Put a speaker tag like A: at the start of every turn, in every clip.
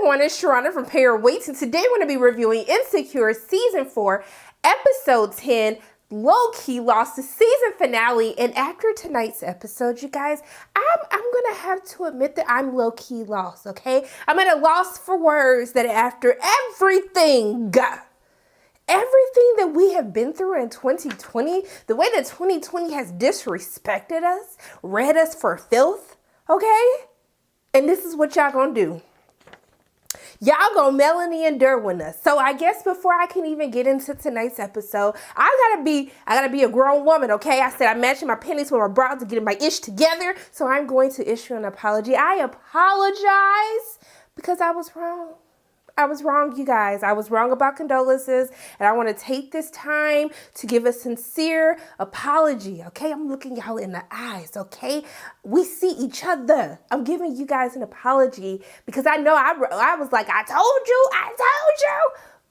A: everyone, it's Sharana from Pay Your Weights, and today we're going to be reviewing Insecure Season 4, Episode 10, Low-Key Lost, the season finale. And after tonight's episode, you guys, I'm going to have to admit that I'm low-key lost, okay? I'm at a loss for words that after everything that we have been through in 2020, the way that 2020 has disrespected us, read us for filth, okay? And this is what y'all gonna do. Y'all gonna Melanie and Derwin us. So I guess before I can even get into tonight's episode, I gotta be a grown woman, okay? I said I'm matching my pennies with my brows to get my ish together. So I'm going to issue an apology. I apologize because I was wrong. I was wrong, you guys. I was wrong about condolences, and I want to take this time to give a sincere apology, okay? I'm looking y'all in the eyes, okay? We see each other. I'm giving you guys an apology because I know I was like, I told you,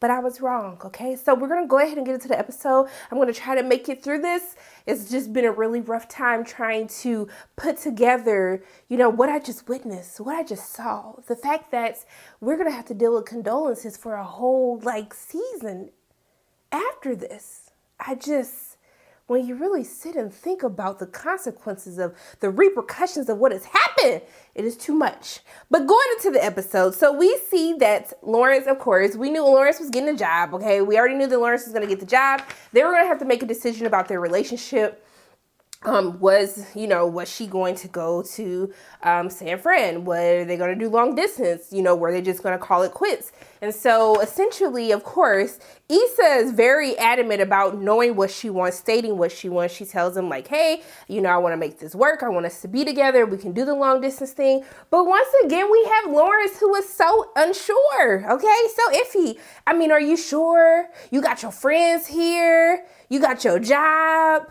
A: but I was wrong, okay? So we're going to go ahead and get into the episode. I'm going to try to make it through this. It's just been a really rough time trying to put together, what I just witnessed, what I just saw. The fact that we're going to have to deal with condolences for a whole, season after this. When you really sit and think about the consequences of the repercussions of what has happened, it is too much. But going into the episode, so we see that Lawrence, of course, we knew Lawrence was getting a job, okay? We already knew that Lawrence was going to get the job. They were going to have to make a decision about their relationship. Was she going to go to San Fran? Were they going to do long distance? Were they just going to call it quits? And so essentially, of course, Issa is very adamant about knowing what she wants, stating what she wants. She tells him hey, I want to make this work. I want us to be together. We can do the long distance thing. But once again, we have Lawrence who is so unsure, okay? So iffy. Are you sure? You got your friends here. You got your job.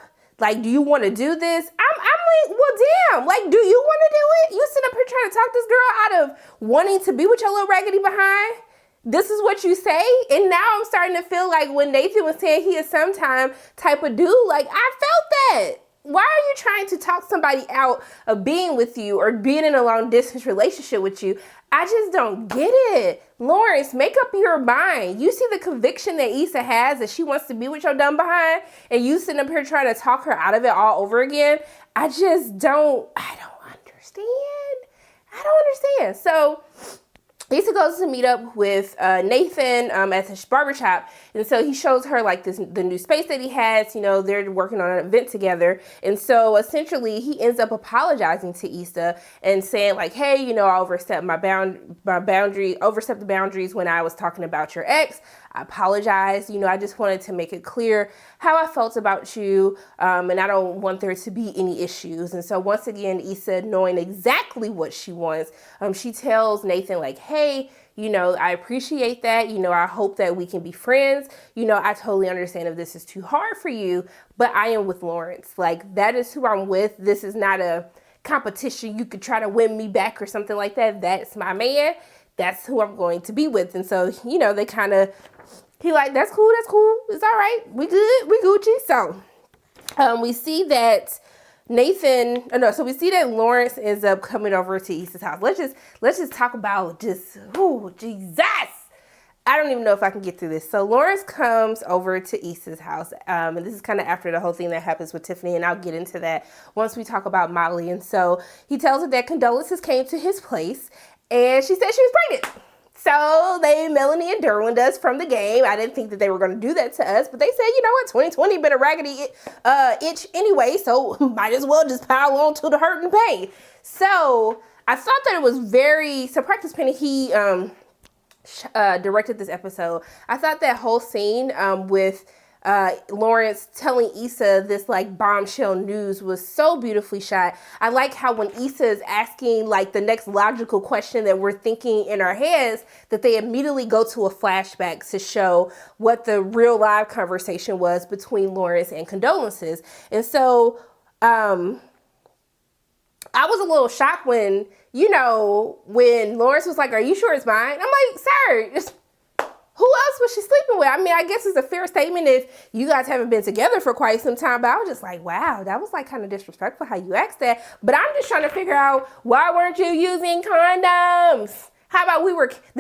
A: Do you want to do this? I'm like, well, damn. Do you want to do it? You sit up here trying to talk this girl out of wanting to be with your little raggedy behind? This is what you say? And now I'm starting to feel like when Nathan was saying he is sometime type of dude, I felt that. Why are you trying to talk somebody out of being with you or being in a long distance relationship with you? I just don't get it. Lawrence, make up your mind. You see the conviction that Issa has that she wants to be with your dumb behind, and you sitting up here trying to talk her out of it all over again. I don't understand. So Issa goes to meet up with Nathan at the barbershop, and so he shows her the new space that he has. They're working on an event together, and so essentially he ends up apologizing to Issa and saying hey, I overstepped overstepped the boundaries when I was talking about your ex. I apologize. I just wanted to make it clear how I felt about you, and I don't want there to be any issues. And so once again, Issa, knowing exactly what she wants, she tells Nathan hey, I appreciate that. I hope that we can be friends. I totally understand if this is too hard for you, but I am with Lawrence. That is who I'm with. This is not a competition. You could try to win me back or something like that. That's my man. That's who I'm going to be with. And so, they kind of, that's cool. It's all right. We good. We Gucci. So, we see that we see that Lawrence ends up coming over to Issa's house. Let's just talk about Jesus. I don't even know if I can get through this. So Lawrence comes over to Issa's house, and this is kind of after the whole thing that happens with Tiffany, and I'll get into that once we talk about Miley. And so he tells her that condolences came to his place, and she said she was pregnant. So Melanie and Derwin us from the game. I didn't think that they were going to do that to us, but they said, 2020 been a raggedy itch anyway, so might as well just pile on to the hurt and pain. So I thought that it was very, so Practice Penny, he directed this episode. I thought that whole scene with Lawrence telling Issa this bombshell news was so beautifully shot. I like how when Issa is asking the next logical question that we're thinking in our heads, that they immediately go to a flashback to show what the real live conversation was between Lawrence and condolences. And so I was a little shocked when Lawrence was like, "Are you sure it's mine?" I'm like, "Sir, who else was she sleeping with?" I guess it's a fair statement if you guys haven't been together for quite some time, but I was just like, wow, that was kind of disrespectful how you asked that. But I'm just trying to figure out, why weren't you using condoms? How about they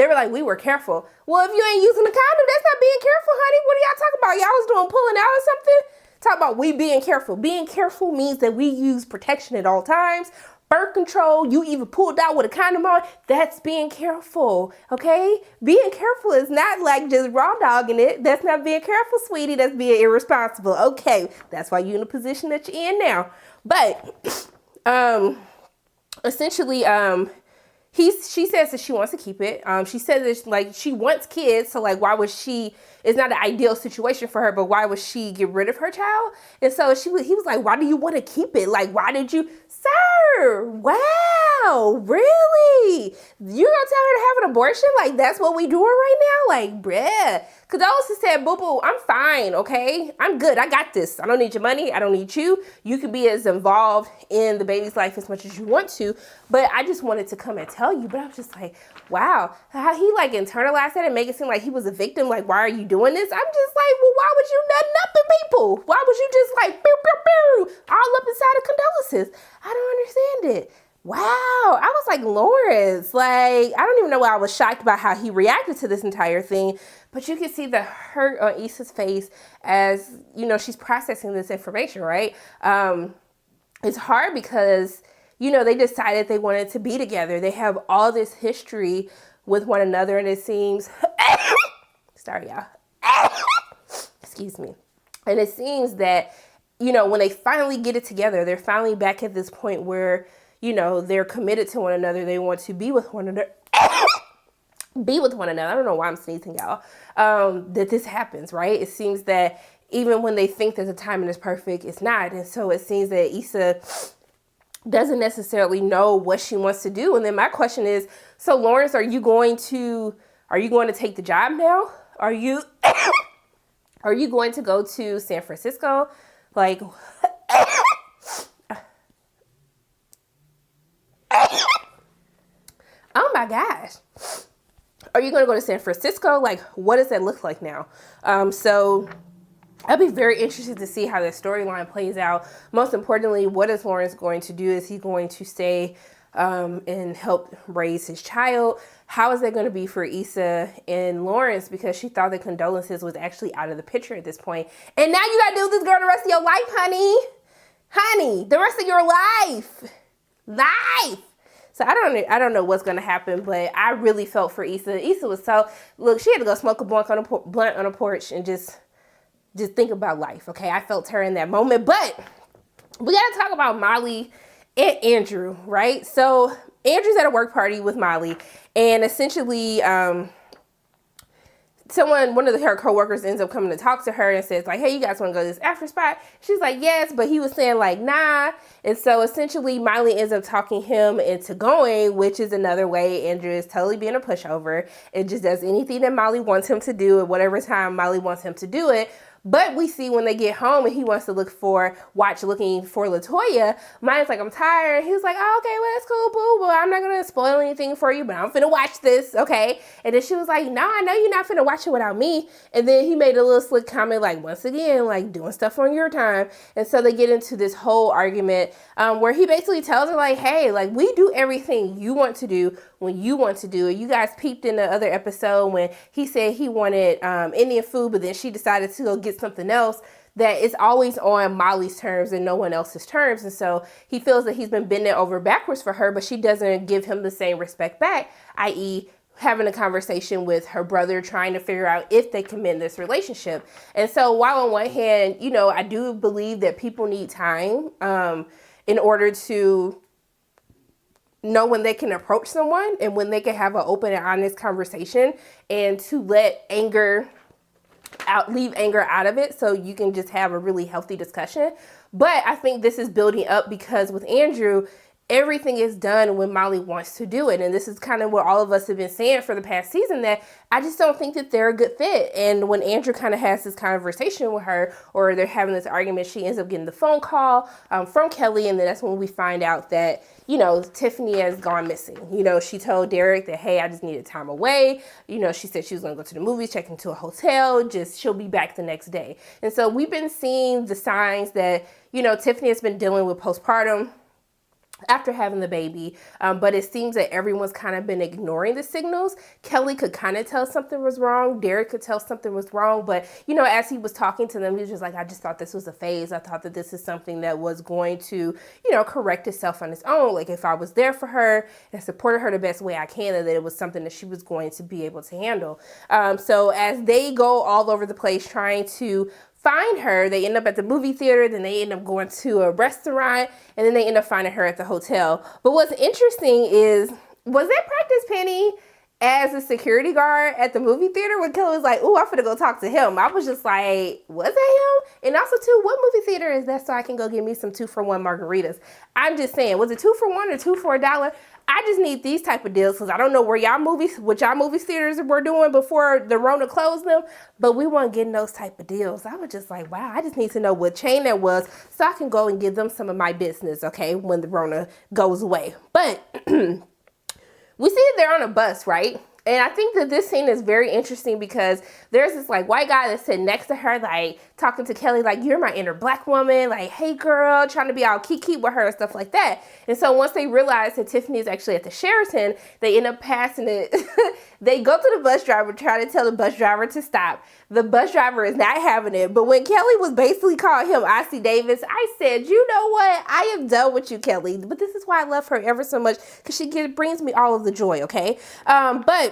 A: were like, we were careful. Well, if you ain't using the condom, that's not being careful, honey. What are y'all talking about? Y'all was doing pulling out or something? Talk about we being careful. Being careful means that we use protection at all times. Birth control, you even pulled out with a condom on, that's being careful, okay? Being careful is not like just raw dogging it. That's not being careful, sweetie. That's being irresponsible. Okay, that's why you're in the position that you're in now. But essentially, she says that she wants to keep it. She says that like she wants kids, so like why would she? It's not an ideal situation for her, but why would she get rid of her child? And so he was like, why do you want to keep it? Like, why did you, sir? Wow, really? You gonna tell her to have an abortion? Like that's what we doing right now? Like, bruh. Cause I also said, boo boo, I'm fine, okay? I'm good. I got this. I don't need your money. I don't need you. You can be as involved in the baby's life as much as you want to. But I just wanted to come and tell you. But I was just like, wow, how he like internalized that and make it seem like he was a victim. Like, why are you doing this? I'm just like, well, why would you nutting up in people? Why would you just like, pew, pew, pew, all up inside of condolences? I don't understand it. Wow. I was like, Lawrence, like, I don't even know why I was shocked about how he reacted to this entire thing. But you can see the hurt on Issa's face as, you know, she's processing this information, right? It's hard because, you know, they decided they wanted to be together. They have all this history with one another, and it seems, sorry, y'all. Excuse me. And it seems that, you know, when they finally get it together, they're finally back at this point where, you know, they're committed to one another. They want to be with one another. Be with one another. I don't know why I'm sneezing, y'all. That this happens, right? It seems that even when they think that the timing is perfect, it's not. And so it seems that Issa doesn't necessarily know what she wants to do. And then my question is, so Lawrence, are you going to take the job now? Are you going to go to San Francisco? Like, oh my gosh. Are you going to go to San Francisco? Like, what does that look like now? So I'll be very interested to see how the storyline plays out. Most importantly, what is Lawrence going to do? Is he going to stay and help raise his child? How is that going to be for Issa and Lawrence? Because she thought the condolences was actually out of the picture at this point. And now you got to deal with this girl the rest of your life, honey. Honey, the rest of your life. So I don't know what's going to happen, but I really felt for Issa. Issa was look, she had to go smoke a blunt on a porch and just think about life, okay? I felt her in that moment, but we got to talk about Miley and Andrew, right? So Andrew's at a work party with Miley, and essentially one of her coworkers ends up coming to talk to her and says like, hey, you guys want to go to this after spot? She's like, yes, but he was saying like, nah. And so essentially Miley ends up talking him into going, which is another way Andrew is totally being a pushover. It just does anything that Miley wants him to do at whatever time Miley wants him to do it. But we see when they get home and he wants to looking for LaToya, Miley's like, I'm tired. He was like, oh, okay, well, that's cool, boo. Well, I'm not going to spoil anything for you, but I'm finna watch this, okay? And then she was like, no, I know you're not finna watch it without me. And then he made a little slick comment, like, once again, like, doing stuff on your time. And so they get into this whole argument where he basically tells her, like, hey, like, we do everything you want to do when you want to do it. You guys peeped in the other episode when he said he wanted Indian food, but then she decided to go get something else, that it's always on Miley's terms and no one else's terms. And so he feels that he's been bending over backwards for her, but she doesn't give him the same respect back, i.e. having a conversation with her brother, trying to figure out if they can mend this relationship. And so while on one hand, you know, I do believe that people need time in order to know when they can approach someone and when they can have an open and honest conversation, and to leave anger out of it so you can just have a really healthy discussion. But I think this is building up because with Andrew, everything is done when Miley wants to do it. And this is kind of what all of us have been saying for the past season, that I just don't think that they're a good fit. And when Andrew kind of has this conversation with her, or they're having this argument, she ends up getting the phone call from Kelly. And then that's when we find out that, you know, Tiffany has gone missing. You know, she told Derek that, hey, I just needed time away. You know, she said she was going to go to the movies, check into a hotel, she'll be back the next day. And so we've been seeing the signs that, you know, Tiffany has been dealing with postpartum. after having the baby, but it seems that everyone's kind of been ignoring the signals. Kelly could kind of tell something was wrong. Derek could tell something was wrong, but as he was talking to them, he was just like, I just thought this was a phase. I thought that this is something that was going to, correct itself on its own. Like if I was there for her and supported her the best way I can, and that it was something that she was going to be able to handle. So as they go all over the place trying to find her, they end up at the movie theater, then they end up going to a restaurant, and then they end up finding her at the hotel. But what's interesting is, was that Practice Penny as a security guard at the movie theater when Kelly was like, oh, I'm finna go talk to him? I was just like, was that him? And also too, what movie theater is that so I can go get me some 2-for-1 margaritas? I'm just saying, was it 2 for 1 or 2 for $1? I just need these type of deals because I don't know what y'all movie theaters were doing before the Rona closed them, but we weren't getting those type of deals. I was just like, wow, I just need to know what chain that was so I can go and give them some of my business, okay, when the Rona goes away. But we see that they're on a bus, right? And I think that this scene is very interesting because there's this like white guy that's sitting next to her, like talking to Kelly, like, you're my inner black woman, like, hey girl, trying to be all kiki with her and stuff like that. And so once they realize that Tiffany is actually at the Sheraton, they end up passing it. They go to the bus driver, try to tell the bus driver to stop. The bus driver is not having it. But when Kelly was basically calling him Ossie Davis, I said, you know what? I am done with you, Kelly. But this is why I love her ever so much, because she brings me all of the joy, okay? But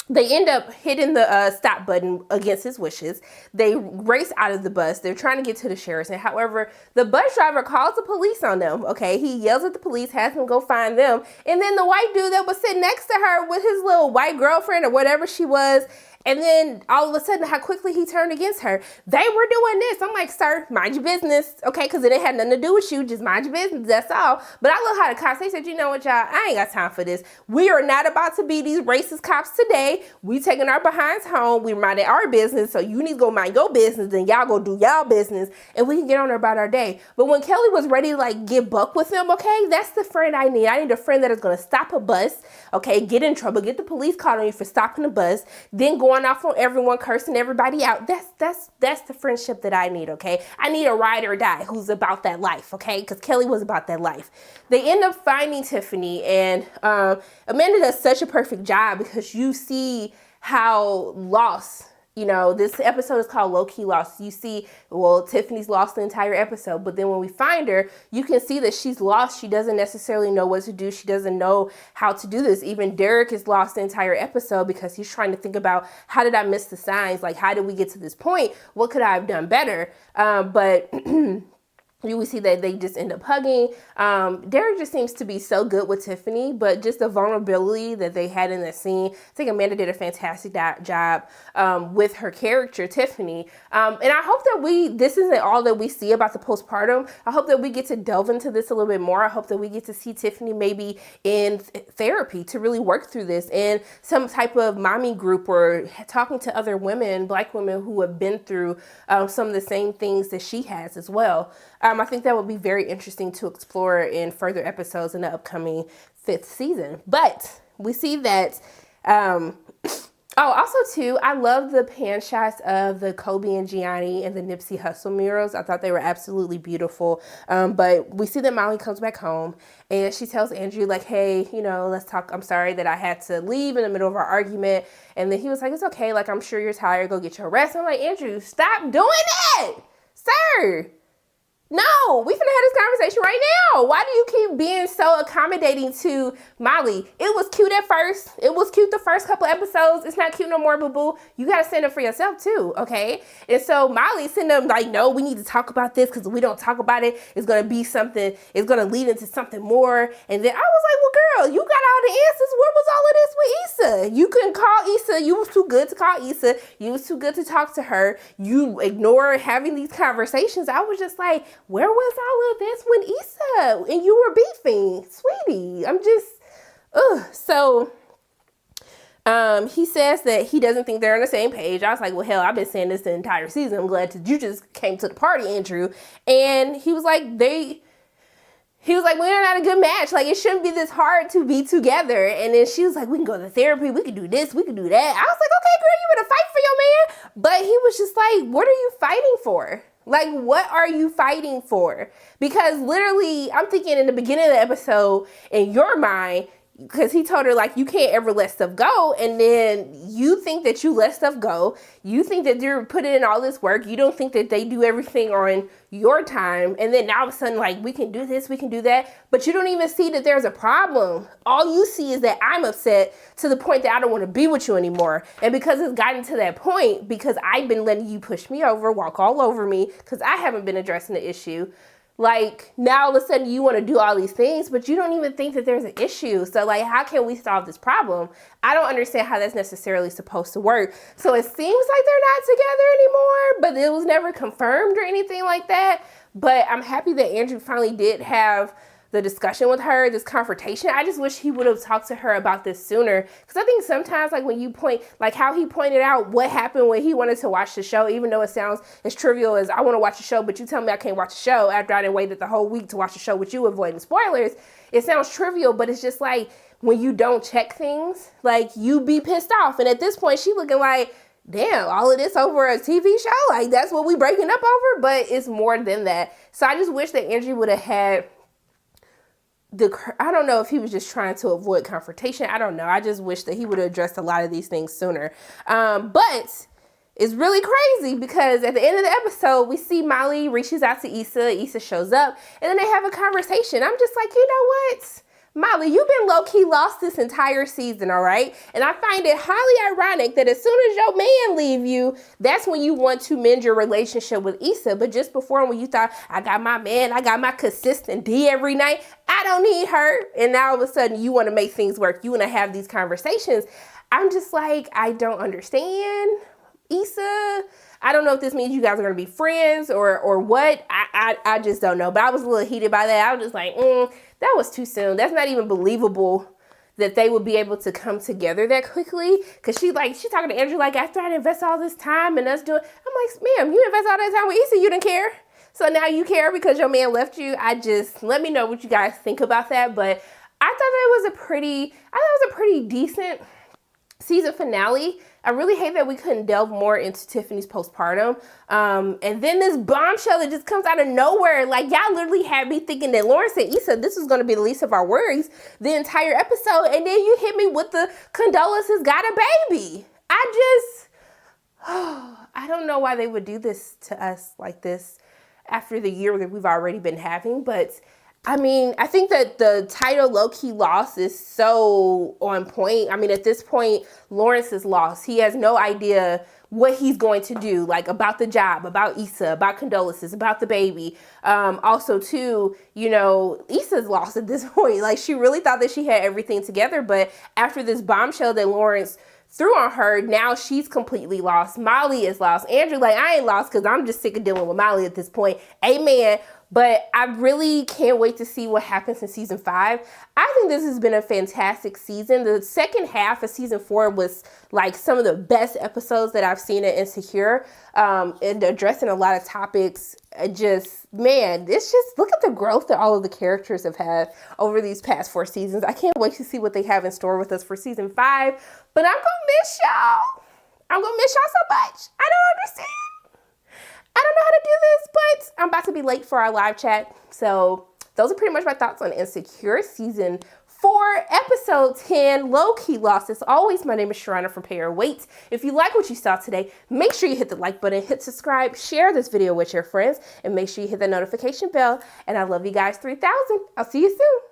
A: they end up hitting the stop button against his wishes. They race out of the bus. They're trying to get to the Sheraton. However, the bus driver calls the police on them, okay? He yells at the police, has them go find them. And then the white dude that was sitting next to her with his little white girlfriend or whatever she was, and then all of a sudden, how quickly he turned against her. They were doing this. I'm like, sir, mind your business, okay? Because it had nothing to do with you. Just mind your business. That's all. But I love how the cops, they said, you know what, y'all? I ain't got time for this. We are not about to be these racist cops today. We taking our behinds home. We minding our business. So you need to go mind your business. And y'all go do y'all business. And we can get on about our day. But when Kelly was ready to like get buck with him, okay, that's the friend I need. I need a friend that is going to stop a bus, okay, get in trouble, get the police called on you for stopping the bus, then going off on everyone, cursing everybody out. That's the friendship that I need, okay? I need a ride or die who's about that life, okay? Because Kelly was about that life. They end up finding Tiffany, and Amanda does such a perfect job because you see how lost, this episode is called Low Key Lost. You see, well, Tiffany's lost the entire episode, but then when we find her, you can see that she's lost. She doesn't necessarily know what to do. She doesn't know how to do this. Even Derek is lost the entire episode because he's trying to think about, how did I miss the signs? Like, how did we get to this point? What could I have done better? But we see that they just end up hugging. Derek just seems to be so good with Tiffany, but just the vulnerability that they had in the scene, I think Amanda did a fantastic job with her character, Tiffany. And I hope that this isn't all that we see about the postpartum. I hope that we get to delve into this a little bit more. I hope that we get to see Tiffany maybe in therapy to really work through this, and some type of mommy group, or talking to other women, Black women who have been through some of the same things that she has as well. I think that would be very interesting to explore in further episodes in the upcoming 5th season. But we see that, also too, I love the pan shots of the Kobe and Gianni and the Nipsey Hussle murals. I thought they were absolutely beautiful. But we see that Miley comes back home and she tells Andrew, like, hey, let's talk. I'm sorry that I had to leave in the middle of our argument. And then he was like, it's okay. Like, I'm sure you're tired. Go get your rest. I'm like, Andrew, stop doing that, sir. No, we finna have this conversation right now. Why do you keep being so accommodating to Miley? It was cute at first. It was cute the first couple episodes. It's not cute no more, boo-boo. You gotta stand up for yourself too, okay? And so Miley's sitting there like, no, we need to talk about this, because if we don't talk about it, it's gonna be something, it's gonna lead into something more. And then I was like, well, girl, you got all the answers. Where was all of this with Issa? You couldn't call Issa. You was too good to call Issa. You was too good to talk to her. You ignored having these conversations. I was just like, where was all of this when Issa and you were beefing, sweetie? I'm just, So he says that he doesn't think they're on the same page. I was like, well, hell, I've been saying this the entire season. I'm glad that you just came to the party, Andrew. And he was like, we're not a good match. Like, it shouldn't be this hard to be together. And then she was like, we can go to therapy. We can do this. We can do that. I was like, okay, girl, you better fight for your man. But he was just like, what are you fighting for? Like, what are you fighting for? Because literally, I'm thinking in the beginning of the episode, in your mind, because he told her, like, you can't ever let stuff go. And then you think that you let stuff go. You think that you're putting in all this work. You don't think that they do everything on your time. And then now all of a sudden, like, we can do this, we can do that. But you don't even see that there's a problem. All you see is that I'm upset to the point that I don't want to be with you anymore. And because it's gotten to that point, because I've been letting you push me over, walk all over me, because I haven't been addressing the issue. Like, now all of a sudden you want to do all these things, but you don't even think that there's an issue. So, like, how can we solve this problem? I don't understand how that's necessarily supposed to work. So it seems like they're not together anymore, but it was never confirmed or anything like that. But I'm happy that Andrew finally did have the discussion with her, this confrontation. I just wish he would have talked to her about this sooner. Because I think sometimes, like, when you point, like how he pointed out what happened when he wanted to watch the show, even though it sounds as trivial as I want to watch a show, but you tell me I can't watch a show after I didn't waited the whole week to watch the show with you, avoiding spoilers. It sounds trivial, but it's just like when you don't check things, like, you be pissed off. And at this point, she looking like, damn, all of this over a TV show? Like, that's what we breaking up over? But it's more than that. So I just wish that Andrew would have had I don't know if he was just trying to avoid confrontation. I don't know. I just wish that he would have addressed a lot of these things sooner. But it's really crazy because at the end of the episode, we see Miley reaches out to Issa. Issa shows up and then they have a conversation. I'm just like, you know what? Miley, you've been low-key lost this entire season, all right? And I find it highly ironic that as soon as your man leave you, that's when you want to mend your relationship with Issa. But just before, when you thought, I got my man, I got my consistent D every night, I don't need her. And now all of a sudden you want to make things work. You want to have these conversations. I'm just like, I don't understand, Issa. I don't know if this means you guys are going to be friends or what. I just don't know. But I was a little heated by that. I was just like, that was too soon. That's not even believable that they would be able to come together that quickly. Because she talking to Andrew like, after I invest all this time and us doing, I'm like, ma'am, you invest all that time with Issa, you didn't care. So now you care because your man left you. Let me know what you guys think about that. But I thought it was a pretty decent season finale. I really hate that we couldn't delve more into Tiffany's postpartum. And then this bombshell that just comes out of nowhere. Like, y'all literally had me thinking that Lawrence and Issa, this was going to be the least of our worries the entire episode. And then you hit me with the condolences, got a baby. I don't know why they would do this to us like this after the year that we've already been having. But I mean, I think that the title low-key loss is so on point. I mean, at this point, Lawrence is lost. He has no idea what he's going to do, like about the job, about Issa, about condolences, about the baby. Also, too, you know, Issa's lost at this point. Like, she really thought that she had everything together, but after this bombshell that Lawrence threw on her, now she's completely lost. Miley is lost. Andrew, like, I ain't lost because I'm just sick of dealing with Miley at this point. Amen. But I really can't wait to see what happens in season 5. I think this has been a fantastic season. The second half of season 4 was like some of the best episodes that I've seen in Insecure, and addressing a lot of topics. Man, it's just, look at the growth that all of the characters have had over these past 4 seasons. I can't wait to see what they have in store with us for season 5. But I'm going to miss y'all. I'm going to miss y'all so much. I don't understand. I don't know how to do this, but I'm about to be late for our live chat. So those are pretty much my thoughts on Insecure season 4, episode 10, low-key lost. As always, my name is Sharana from Pay Your Weight. If you like what you saw today, make sure you hit the like button, hit subscribe, share this video with your friends, and make sure you hit the notification bell. And I love you guys 3000. I'll see you soon.